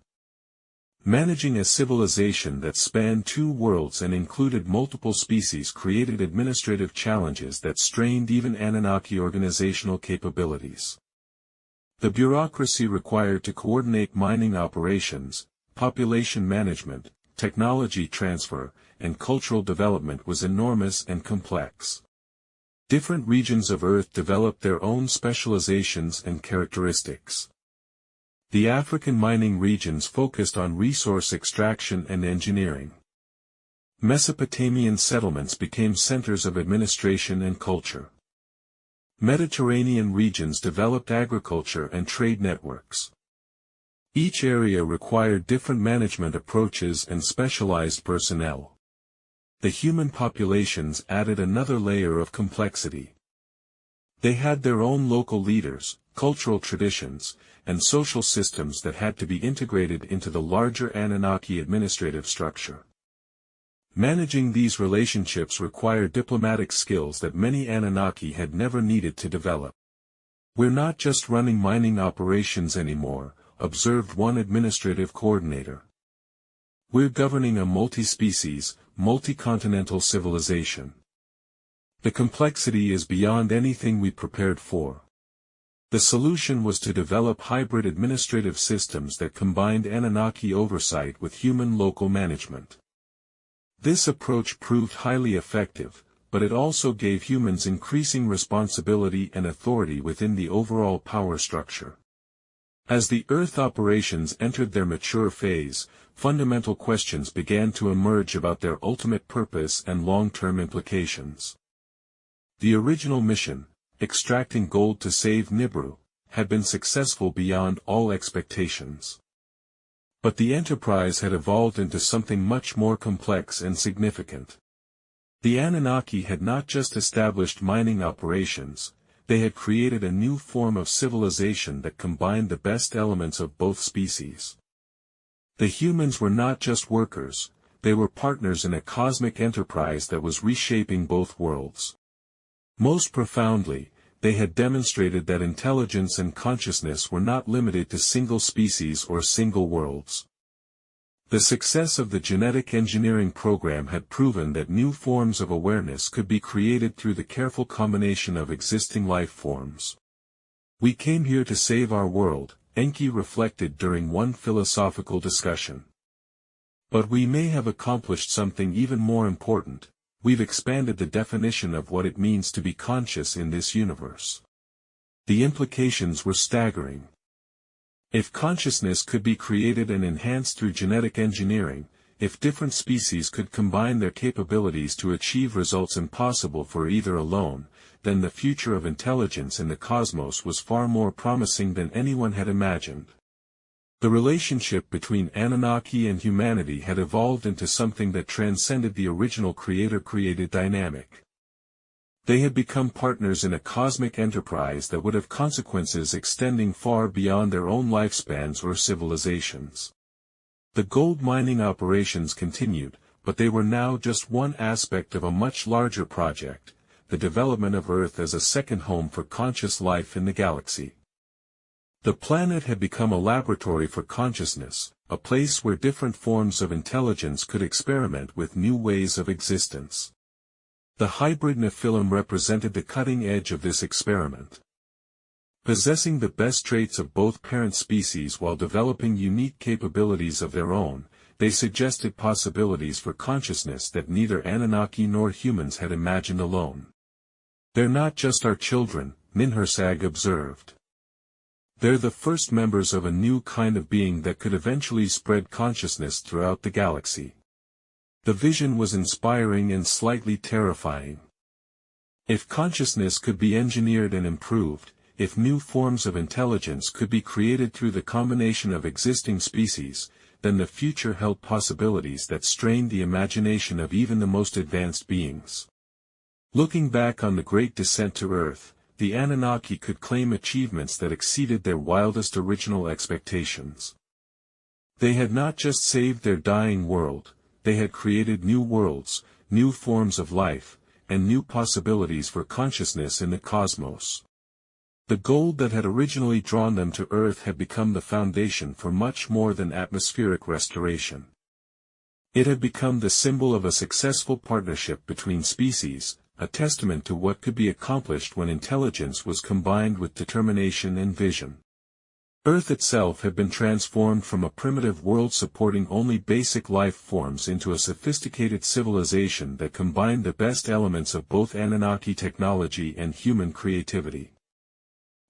Managing a civilization that spanned 2 worlds and included multiple species created administrative challenges that strained even Anunnaki organizational capabilities. The bureaucracy required to coordinate mining operations, population management, technology transfer, and cultural development was enormous and complex. Different regions of Earth developed their own specializations and characteristics. The African mining regions focused on resource extraction and engineering. Mesopotamian settlements became centers of administration and culture. Mediterranean regions developed agriculture and trade networks. Each area required different management approaches and specialized personnel. The human populations added another layer of complexity. They had their own local leaders, cultural traditions, and social systems that had to be integrated into the larger Anunnaki administrative structure. Managing these relationships required diplomatic skills that many Anunnaki had never needed to develop. "We're not just running mining operations anymore," observed one administrative coordinator. "We're governing a multi-species, multi-continental civilization. The complexity is beyond anything we prepared for." The solution was to develop hybrid administrative systems that combined Anunnaki oversight with human local management. This approach proved highly effective, but it also gave humans increasing responsibility and authority within the overall power structure. As the Earth operations entered their mature phase, fundamental questions began to emerge about their ultimate purpose and long-term implications. The original mission, extracting gold to save Nibiru, had been successful beyond all expectations. But the enterprise had evolved into something much more complex and significant. The Anunnaki had not just established mining operations, they had created a new form of civilization that combined the best elements of both species. The humans were not just workers, they were partners in a cosmic enterprise that was reshaping both worlds. Most profoundly, they had demonstrated that intelligence and consciousness were not limited to single species or single worlds. The success of the genetic engineering program had proven that new forms of awareness could be created through the careful combination of existing life forms. "We came here to save our world," Enki reflected during one philosophical discussion. "But we may have accomplished something even more important. We've expanded the definition of what it means to be conscious in this universe." The implications were staggering. If consciousness could be created and enhanced through genetic engineering, if different species could combine their capabilities to achieve results impossible for either alone, then the future of intelligence in the cosmos was far more promising than anyone had imagined. The relationship between Anunnaki and humanity had evolved into something that transcended the original creator-created dynamic. They had become partners in a cosmic enterprise that would have consequences extending far beyond their own lifespans or civilizations. The gold mining operations continued, but they were now just one aspect of a much larger project, the development of Earth as a second home for conscious life in the galaxy. The planet had become a laboratory for consciousness, a place where different forms of intelligence could experiment with new ways of existence. The hybrid Nephilim represented the cutting edge of this experiment. Possessing the best traits of both parent species while developing unique capabilities of their own, they suggested possibilities for consciousness that neither Anunnaki nor humans had imagined alone. "They're not just our children," Ninhursag observed. "They're the first members of a new kind of being that could eventually spread consciousness throughout the galaxy." The vision was inspiring and slightly terrifying. If consciousness could be engineered and improved, if new forms of intelligence could be created through the combination of existing species, then the future held possibilities that strained the imagination of even the most advanced beings. Looking back on the Great Descent to Earth, the Anunnaki could claim achievements that exceeded their wildest original expectations. They had not just saved their dying world, they had created new worlds, new forms of life, and new possibilities for consciousness in the cosmos. The gold that had originally drawn them to Earth had become the foundation for much more than atmospheric restoration. It had become the symbol of a successful partnership between species, a testament to what could be accomplished when intelligence was combined with determination and vision. Earth itself had been transformed from a primitive world supporting only basic life forms into a sophisticated civilization that combined the best elements of both Anunnaki technology and human creativity.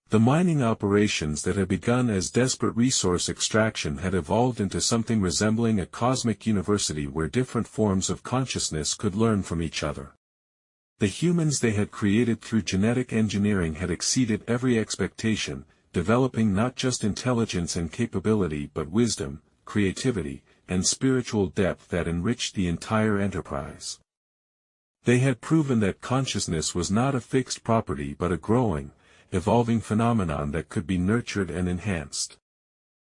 The mining operations that had begun as desperate resource extraction had evolved into something resembling a cosmic university where different forms of consciousness could learn from each other. The humans they had created through genetic engineering had exceeded every expectation, developing not just intelligence and capability but wisdom, creativity, and spiritual depth that enriched the entire enterprise. They had proven that consciousness was not a fixed property but a growing, evolving phenomenon that could be nurtured and enhanced.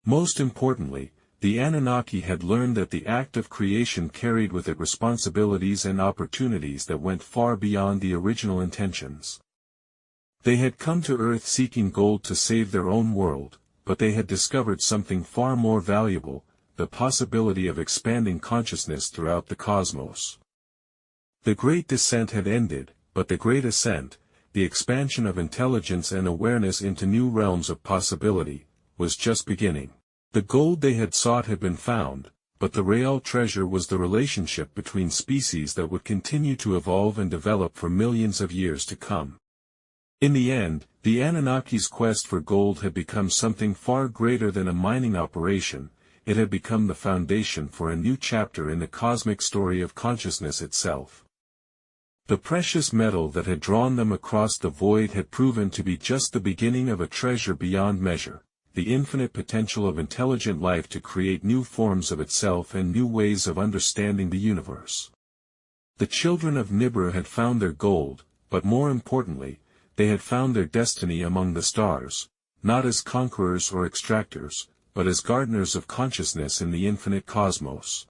Most importantly, the Anunnaki had learned that the act of creation carried with it responsibilities and opportunities that went far beyond the original intentions. They had come to Earth seeking gold to save their own world, but they had discovered something far more valuable, the possibility of expanding consciousness throughout the cosmos. The Great Descent had ended, but the Great Ascent, the expansion of intelligence and awareness into new realms of possibility, was just beginning. The gold they had sought had been found, but the real treasure was the relationship between species that would continue to evolve and develop for millions of years to come. In the end, the Anunnaki's quest for gold had become something far greater than a mining operation. It had become the foundation for a new chapter in the cosmic story of consciousness itself. The precious metal that had drawn them across the void had proven to be just the beginning of a treasure beyond measure, the infinite potential of intelligent life to create new forms of itself and new ways of understanding the universe. The children of Nibiru had found their gold, but more importantly, they had found their destiny among the stars, not as conquerors or extractors, but as gardeners of consciousness in the infinite cosmos.